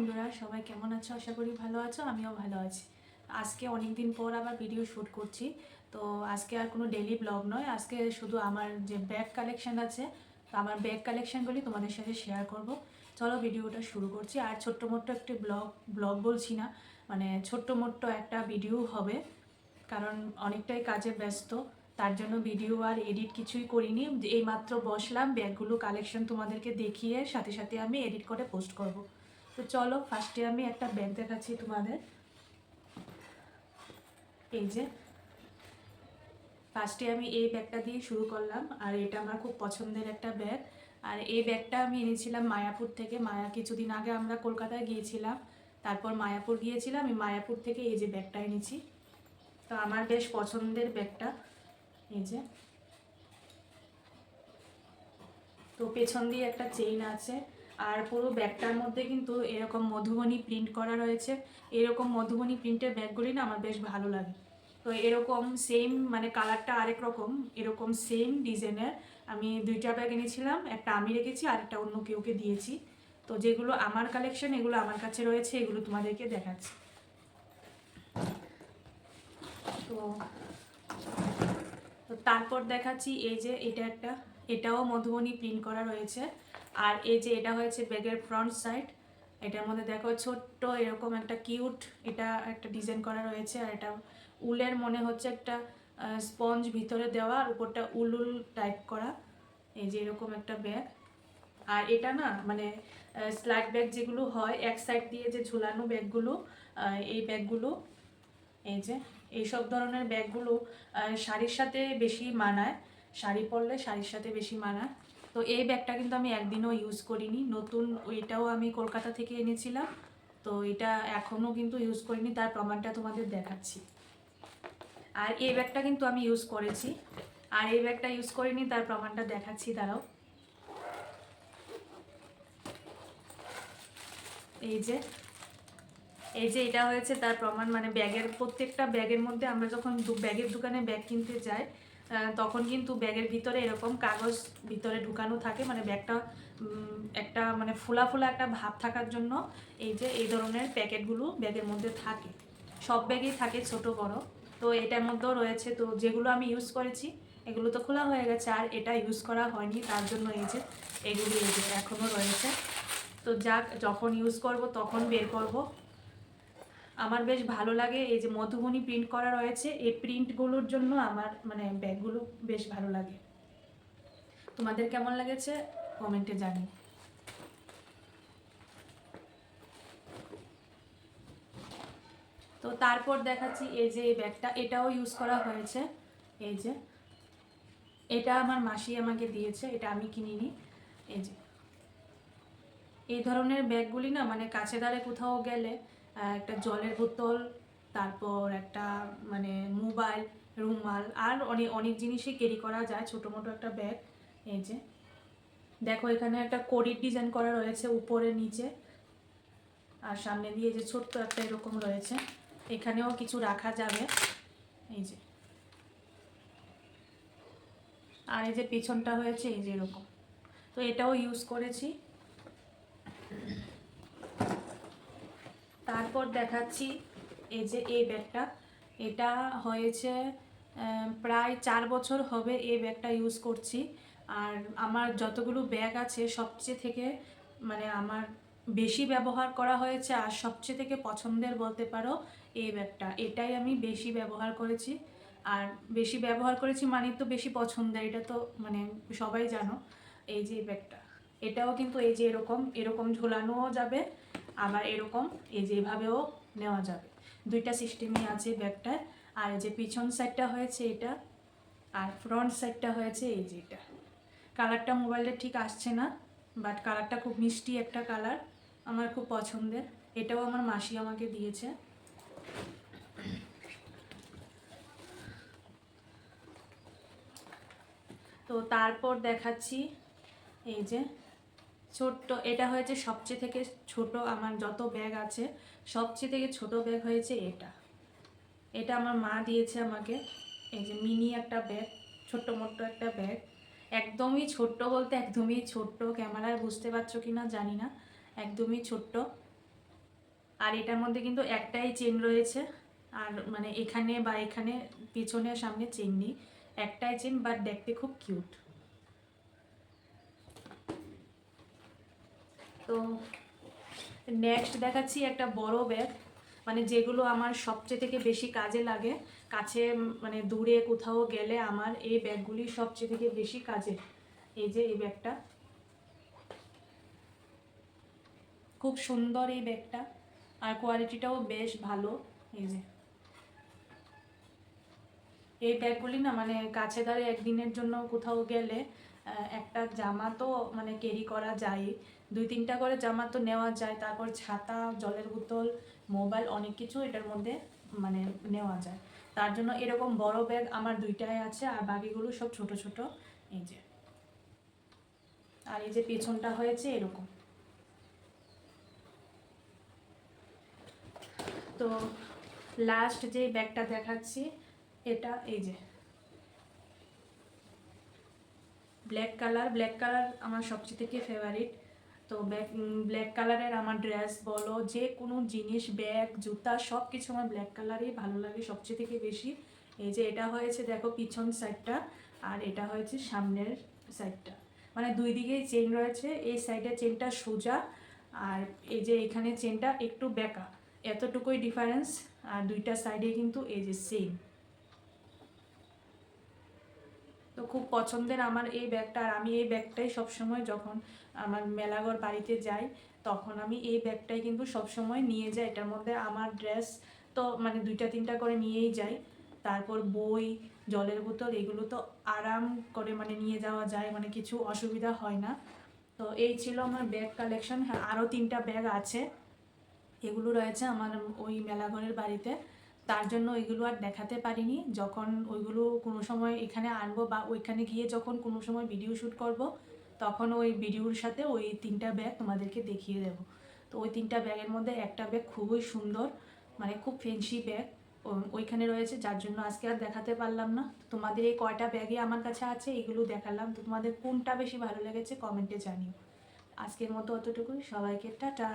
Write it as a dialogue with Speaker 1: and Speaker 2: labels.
Speaker 1: বন্ধুরা, সবাই কেমন আছো? আশা করি ভালো আছো। আমিও ভালো আছি। আজকে অনেক দিন পর আবার ভিডিও শ্যুট করছি। তো আজকে আর কোনো ডেইলি ব্লগ নয়, আজকে শুধু আমার যে ব্যাগ কালেকশন আছে, তো আমার ব্যাগ কালেকশনগুলি তোমাদের সাথে শেয়ার করব। চলো ভিডিওটা শুরু করছি। আর ছোট্ট মোট্ট একটি ব্লগ বলছি না, মানে ছোট্ট মোট্ট একটা ভিডিও হবে, কারণ অনেকটাই কাজে ব্যস্ত। তার জন্য ভিডিও আর এডিট কিছুই করিনি। এইমাত্র বসলাম, ব্যাগগুলো কালেকশন তোমাদেরকে দেখিয়ে সাথে সাথে আমি এডিট করে পোস্ট করব। তো চলো, ফার্স্টে আমি একটা ব্যাগ দেখাচ্ছি তোমাদের। এই যে ফার্স্টে আমি এই ব্যাগটা দিয়ে শুরু করলাম, আর এটা আমার খুব পছন্দের একটা ব্যাগ। আর এই ব্যাগটা আমি এনেছিলাম মায়াপুর থেকে। কিছুদিন আগে আমরা কলকাতায় গিয়েছিলাম, তারপর মায়াপুর গিয়েছিলাম। আমি মায়াপুর থেকে এই যে ব্যাগটা এনেছি। তো আমার বেশ পছন্দের ব্যাগটা। এই যে, তো পেছন দিয়ে একটা চেইন আছে, আর পুরো ব্যাগটার মধ্যে কিন্তু এরকম মধুবনী প্রিন্ট করা রয়েছে। এরকম মধুবনী প্রিন্টের ব্যাগগুলি না আমার বেশ ভালো লাগে। তো এরকম সেম, মানে কালারটা আরেক রকম, এরকম সেম ডিজাইনের আমি দুইটা ব্যাগ এনেছিলাম। একটা আমি রেখেছি আর একটা অন্য কেউকে দিয়েছি। তো যেগুলো আমার কালেকশন, এগুলো আমার কাছে রয়েছে, এগুলো তোমাদেরকে দেখাচ্ছি। তো তো তারপর দেখাচ্ছি এই যে এটাও মধুবনী প্রিন্ট করা রয়েছে। আর এই যে এটা হয়েছে ব্যাগের ফ্রন্ট সাইড। এটার মধ্যে দেখো ছোট্ট এরকম একটা কিউট, এটা একটা ডিজাইন করা রয়েছে। আর এটা উলের মনে হচ্ছে একটা স্পঞ্জ ভিতরে দেওয়া, আর উপরটা উল উল টাইপ করা। এই যে এরকম একটা ব্যাগ। আর এটা না, মানে স্লাইড ব্যাগ যেগুলো হয় এক সাইড দিয়ে যে ঝুলানো ব্যাগগুলো, এই ব্যাগগুলো, এই যে এইসব ধরনের ব্যাগগুলো শাড়ির সাথে বেশি মানায়। শাড়ি পরলে শাড়ির সাথে বেশি মানায়। তো এই ব্যাগটা কিন্তু আমি একদিনও ইউজ করিনি, নতুন। এটাও আমি কলকাতা থেকে এনেছিলাম। তো এটা এখনও কিন্তু ইউজ করিনি, তার প্রমাণটা তোমাদের দেখাচ্ছি। আর এই ব্যাগটা কিন্তু আমি ইউজ করেছি, আর এই ব্যাগটা ইউজ করিনি, তার প্রমাণটা দেখাচ্ছি, দাঁড়াও। এই যে এটা হয়েছে তার প্রমাণ। মানে ব্যাগের, প্রত্যেকটা ব্যাগের মধ্যে আমরা যখন ব্যাগের দোকানে ব্যাগ কিনতে যাই, তখন কিন্তু ব্যাগের ভিতরে এরকম কাগজ ভিতরে ঢুকানো থাকে, মানে ব্যাগটা একটা মানে ফোলা ফোলা একটা ভাব থাকার জন্য এই যে এই ধরনের প্যাকেটগুলো ব্যাগের মধ্যে থাকে। সব ব্যাগেই থাকে, ছোট বড়। তো এটার মধ্যেও রয়েছে। তো যেগুলো আমি ইউজ করেছি এগুলো তো খোলা হয়ে গেছে, আর এটা ইউজ করা হয়নি, তার জন্য এই যে এগুলি এই যে এখনও রয়েছে। তো যাক, যখন ইউজ করব তখন বের করব। আমার বেশ ভালো লাগে, এই যে মধুবনী প্রিন্ট করা রয়েছে, এই প্রিন্টগুলোর জন্য আমার মানে ব্যাগগুলো বেশ ভালো লাগে। তোমাদের কেমন লেগেছে কমেন্টে জানি। তো তারপর দেখাচ্ছি এই যে এই ব্যাগটা, এটাও ইউজ করা হয়েছে। এই যে এটা আমার মাসি আমাকে দিয়েছে, এটা আমি কিনিনি। এই যে এই ধরনের ব্যাগগুলি না, মানে কাছে ধারে কোথাও গেলে একটা জলের বোতল, তারপর একটা মানে মোবাইল, রুমাল, আর অনেক অনেক জিনিসই ক্যারি করা যায়, ছোটো মোটো একটা ব্যাগ। এই যে দেখো, এখানে একটা কড়ির ডিজাইন করা রয়েছে উপরে নিচে, আর সামনে দিয়ে যে ছোট্ট একটা এরকম রয়েছে, এখানেও কিছু রাখা যাবে। এই যে, আর এই যে পিছনটা হয়েছে এই যে এরকম। তো এটাও ইউজ করেছি। তারপর দেখাচ্ছি এই যে এই ব্যাগটা, এটা হয়েছে প্রায় 4 বছর হবে এই ব্যাগটা ইউজ করছি। আর আমার যতগুলো ব্যাগ আছে সবচেয়ে থেকে, মানে আমার বেশি ব্যবহার করা হয়েছে আর সবচেয়ে থেকে পছন্দের বলতে পারো এই ব্যাগটা। এটাই আমি বেশি ব্যবহার করেছি। আর বেশি ব্যবহার করেছি মানে তো বেশি পছন্দের, এটা তো মানে সবাই জানো। এই যে এই ব্যাগটা, এটাও কিন্তু এই যে এরকম এরকম ঝোলানোও যাবে, আবার এরকম এই যে এভাবেও নেওয়া যাবে। দুইটা সিস্টেমই আছে ব্যাগটার। আর এই যে পিছন সাইডটা হয়েছে এটা, আর ফ্রন্ট সাইডটা হয়েছে এই যে এটা। কালারটা মোবাইলে ঠিক আসছে না, বাট কালারটা খুব মিষ্টি একটা কালার, আমার খুব পছন্দের। এটাও আমার মাসি আমাকে দিয়েছে। তো তারপর দেখাচ্ছি এই যে ছোট্ট, এটা হয়েছে সবচেয়ে থেকে ছোট, আমার যত ব্যাগ আছে সবচেয়ে থেকে ছোট ব্যাগ হয়েছে এটা। এটা আমার মা দিয়েছে আমাকে। এই যে মিনি একটা ব্যাগ, ছোট্ট মোট্ট একটা ব্যাগ, একদমই ছোট্ট বলতে একদমই ছোট্ট, ক্যামেরায় বুঝতে পারছো কি না জানি না, একদমই ছোট্ট। আর এটার মধ্যে কিন্তু একটাই চেন রয়েছে, আর মানে এখানে বা এখানে পিছনে সামনে চেন নেই, একটাই চেন, বাট দেখতে খুব কিউট। তো নেক্সট দেখাচ্ছি একটা বড় ব্যাগ, মানে যেগুলো আমার সবচেয়ে থেকে বেশি কাজে লাগে, কাছে মানে দূরে কোথাও গেলে আমার এই ব্যাগগুলি সবচেয়ে থেকে বেশি কাজে। এই যে এই ব্যাগটা, খুব সুন্দর এই ব্যাগটা, আর কোয়ালিটিটাও বেশ ভালো। এই যে এই ব্যাগগুলি না মানে কাছে ধারে একদিনের জন্য কোথাও গেলে একটা জামা তো মানে ক্যারি করা যায়, 2-3টা করে জামা তো নেওয়া যায়, তারপর ছাতা, জলের বোতল, মোবাইল, অনেক কিছু এটার মধ্যে মানে নেওয়া যায়। তার জন্য এরকম বড় ব্যাগ আমার 2টাই আছে, আর বাকিগুলো সব ছোট ছোট। এই যে, আর এই যে পেছনটা হয়েছে এরকম। তো লাস্ট যে ব্যাগটা দেখাচ্ছি, এটা এই যে ব্ল্যাক কালার আমার সবচেয়ে থেকে ফেভারিট। তো ব্ল্যাক কালারের আমার ড্রেস বলো, যে কোনো জিনিস, ব্যাগ, জুতা, সব কিছু আমার ব্ল্যাক কালারই ভালো লাগে সবচেয়ে থেকে বেশি। এই যে এটা হয়েছে দেখো পিছন সাইডটা, আর এটা হয়েছে সামনের সাইডটা, মানে দুই দিকেই চেন রয়েছে। এই সাইডে চেনটা সোজা, আর এই যে এখানে চেনটা একটু বেঁকা, এতটুকুই ডিফারেন্স। আর দুইটা সাইডে কিন্তু এই যে সেম। তো খুব পছন্দের আমার এই ব্যাগটা, আর আমি এই ব্যাগটাই সবসময় যখন আমার মেলাঘর বাড়িতে যাই তখন আমি এই ব্যাগটাই কিন্তু সবসময় নিয়ে যাই। এটার মধ্যে আমার ড্রেস তো মানে 2-3টা করে নিয়েই যাই, তারপর বই, জলের বোতল, এগুলো তো আরাম করে মানে নিয়ে যাওয়া যায়, মানে কিছু অসুবিধা হয় না। তো এই ছিল আমার ব্যাগ কালেকশন। হ্যাঁ, আরও 3টা ব্যাগ আছে, এগুলো রয়েছে আমার ওই মেলাঘরের বাড়িতে, তার জন্য ওইগুলো আর দেখাতে পারিনি। যখন ওইগুলো কোনো সময় এখানে আনবো বা ওইখানে গিয়ে যখন কোনো সময় ভিডিও শ্যুট করব, তখন ওই ভিডিওর সাথে ওই 3টা ব্যাগ তোমাদেরকে দেখিয়ে দেবো। তো ওই 3টা ব্যাগের মধ্যে একটা ব্যাগ খুবই সুন্দর, মানে খুব ফেন্সি ব্যাগ, ওইখানে রয়েছে, যার জন্য আজকে আর দেখাতে পারলাম না। তোমাদের এই কয়টা ব্যাগই আমার কাছে আছে এগুলো দেখালাম, তো তোমাদের কোনটা বেশি ভালো লেগেছে কমেন্টে জানিও। আজকের মতো অতটুকুই, সবাইকে টাটা।